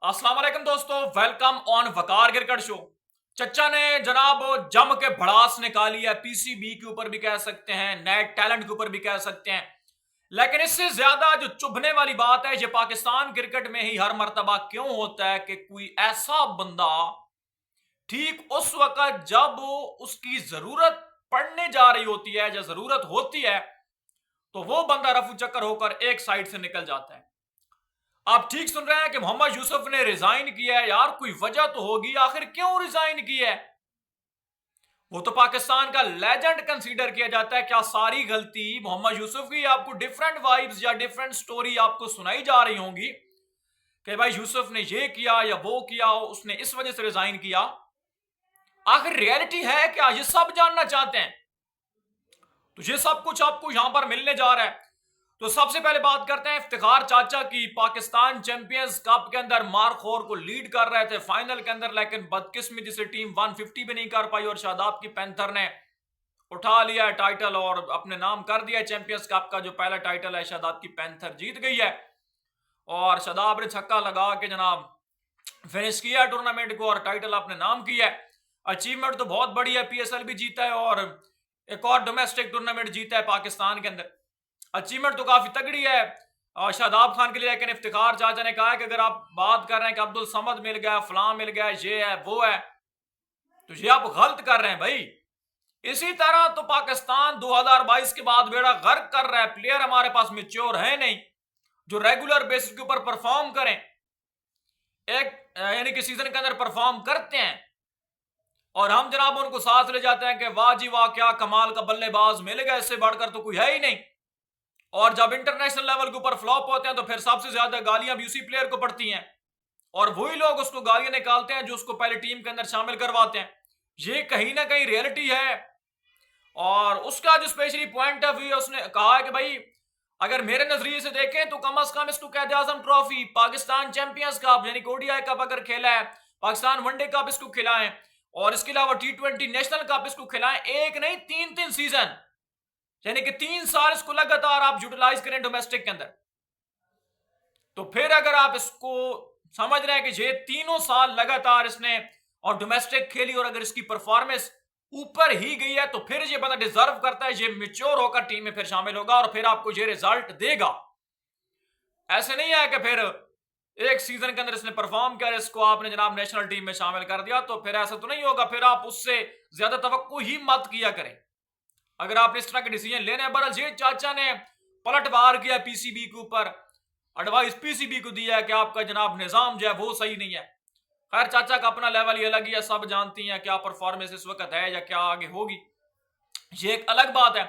अस्सलाम वालेकुम दोस्तों, welcome on Waqar cricket show. चच्चा ने जनाब जम के भड़ास निकाली है, पीसीबी के ऊपर भी कह सकते हैं, नए टैलेंट के ऊपर भी कह सकते हैं। लेकिन इससे ज्यादा जो चुभने वाली बात है, ये पाकिस्तान क्रिकेट में ही हर मर्तबा क्यों होता है कि कोई ऐसा बंदा ठीक उस वक्त जब उसकी जरूरत पड़ने जा रही होती है या जरूरत होती है, तो वो बंदा रफू चक्कर होकर एक साइड से निकल जाता है। आप ठीक सुन रहे हैं कि मोहम्मद यूसुफ ने रिजाइन किया है। यार कोई वजह तो होगी, आखिर क्यों रिजाइन किया है? वो तो पाकिस्तान का लेजेंड कंसीडर किया जाता है। क्या सारी गलती मोहम्मद यूसुफ की? आपको डिफरेंट वाइब्स या डिफरेंट स्टोरी आपको सुनाई जा रही होंगी कि भाई यूसुफ ने ये किया या वो किया, उसने इस वजह से रिजाइन किया। आखिर रियलिटी है क्या? ये सब जानना चाहते हैं, तो ये सब कुछ आपको यहां पर मिलने जा रहा है। तो सबसे पहले बात करते हैं इफ्तिखार चाचा की। पाकिस्तान चैंपियंस कप के अंदर मारखोर को लीड कर रहे थे फाइनल के अंदर, लेकिन बदकिस्मती से टीम 150 भी नहीं कर पाई और शादाब की पैंथर ने उठा लिया टाइटल और अपने नाम कर दिया। चैंपियंस कप का जो पहला टाइटल है, शादाब की पैंथर जीत गई है और शादाब ने छक्का लगा के जनाब फिनिश किया टूर्नामेंट को और टाइटल अपने नाम किया है। अचीवमेंट तो बहुत बड़ी है, पीएसएल भी जीता है और एक और डोमेस्टिक टूर्नामेंट जीता है पाकिस्तान के अंदर। अचीवमेंट तो काफी तगड़ी है और शादाब खान के लिए। लेकिन इफ्तिखार चाचा ने कहा कि अगर आप बात कर रहे हैं कि अब्दुल समद मिल गया, फलां मिल गया, ये है वो है, तो ये आप गलत कर रहे हैं भाई। इसी तरह तो पाकिस्तान 2022 के बाद बेड़ा गर्क कर रहा है। प्लेयर हमारे पास मैच्योर है नहीं जो रेगुलर बेसिस के ऊपर परफॉर्म करें, एक यानी कि सीजन के अंदर परफॉर्म करते हैं और हम जनाब उनको साथ ले जाते हैं कि वाह जी वाह क्या कमाल का बल्लेबाज मिल गया, इससे बढ़कर तो कोई है ही नहीं। और जब इंटरनेशनल लेवल के ऊपर फ्लॉप होते हैं तो फिर सबसे ज्यादा गालियां भी उसी प्लेयर को पड़ती हैं और वही लोग उसको गालियां निकालते हैं जो उसको पहले टीम के अंदर शामिल करवाते हैं। ये कहीं ना कहीं रियलिटी है। और उसका जो स्पेशली पॉइंट ऑफ व्यू, उसने कहा है कि भाई अगर मेरे नजरिए से देखें तो कम से कम इसको कैद आजम ट्रॉफी, पाकिस्तान चैंपियंस कप यानी ओडीआई कप अगर खेला है, पाकिस्तान वनडे कप इसको खिलाएं और इसके अलावा T20 नेशनल कप इसको खिलाएं। एक नहीं, तीन सीजन, यानी कि 3 साल इसको लगातार आप यूटिलाइज करें डोमेस्टिक के अंदर। तो फिर अगर आप इसको समझ रहे हैं कि ये 3 साल लगातार इसने और डोमेस्टिक खेली और अगर इसकी परफॉर्मेंस ऊपर ही गई है, तो फिर ये बंदा डिजर्व करता है, ये मैच्योर होकर टीम में फिर शामिल होगा और फिर आपको ये रिजल्ट देगा। ऐसे नहीं है कि फिर एक सीजन के अंदर इसने परफॉर्म किया, इसको आपने जनाब नेशनल टीम में शामिल कर दिया, तो फिर ऐसा तो नहीं होगा। फिर आप उससे ज्यादा तवक्को ही मत किया करें अगर आप इस तरह के डिसीजन लेने हैं। बहरहाल ये चाचा ने पलटवार किया पीसीबी के ऊपर, एडवाइस पीसीबी को दिया है कि आपका जनाब निजाम जो है वो सही नहीं है। खैर चाचा का अपना लेवल ही अलग ही है, सब जानती हैं क्या परफॉर्मेंस इस वक्त है या क्या आगे होगी, ये एक अलग बात है।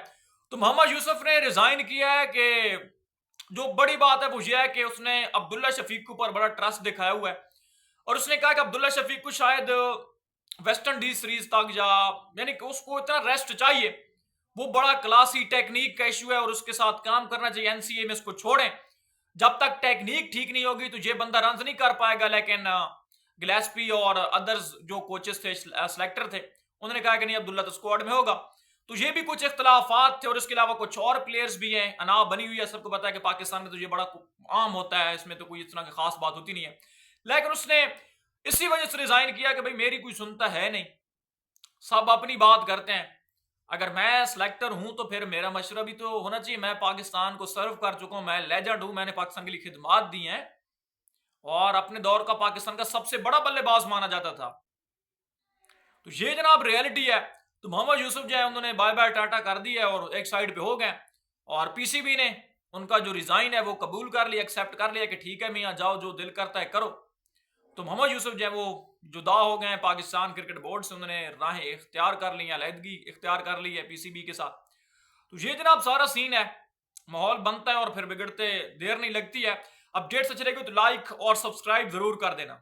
तो मोहम्मद यूसुफ ने रिजाइन किया है कि जो बड़ी बात है वो ये है कि उसने अब्दुल्ला शफीक के ऊपर बड़ा ट्रस्ट दिखाया हुआ है और उसने कहा कि अब्दुल्ला शफीक को शायद वेस्ट इंडीज सीरीज तक या यानी कि उसको इतना रेस्ट चाहिए, वो बड़ा क्लासी टेक्निक का इशू है और उसके साथ काम करना चाहिए। एनसीए में इसको छोड़ें, जब तक टेक्निक ठीक नहीं होगी तो ये बंदा रन नहीं कर पाएगा। लेकिन गिलेस्पी और अदर्स जो कोचेस थे, सिलेक्टर थे, उन्होंने कहा कि नहीं अब्दुल्ला तो स्क्वाड में होगा। तो ये भी कुछ इख्तलाफात थे और इसके अलावा कुछ और प्लेयर्स भी हैं। अना बनी हुई है, सबको पता है कि पाकिस्तान में तो ये बड़ा आम होता है, इसमें तो कोई इस तरह की खास बात होती नहीं है। लेकिन उसने इसी वजह से रिजाइन किया कि भाई मेरी कोई सुनता है नहीं, सब अपनी बात करते हैं। अगर मैं सिलेक्टर हूं तो फिर मेरा मशवरा भी तो होना चाहिए। मैं पाकिस्तान को सर्व कर चुका हूं, मैं लेजेंड हूं, मैंने पाकिस्तान के लिए खिदमात दी हैं और अपने दौर का पाकिस्तान का सबसे बड़ा बल्लेबाज माना जाता था। तो ये जनाब रियलिटी है। तो मोहम्मद यूसुफ जो है उन्होंने बाय बाय टाटा कर दी है और एक साइड पे हो गए और पीसीबी ने उनका जो रिजाइन है वो कबूल कर लिया, एक्सेप्ट कर लिया कि ठीक है मियां जाओ, जो दिल करता है करो। तो मोहम्मद यूसुफ जो है वो जुदा हो गए हैं पाकिस्तान क्रिकेट बोर्ड से, उन्होंने राहें इख्तियार कर ली हैं, अलहदगी इख्तियार कर ली है पीसीबी के साथ। तो ये जनाब सारा सीन है, माहौल बनता है और फिर बिगड़ते देर नहीं लगती है। अपडेट्स अच्छी लगी तो लाइक और सब्सक्राइब जरूर कर देना।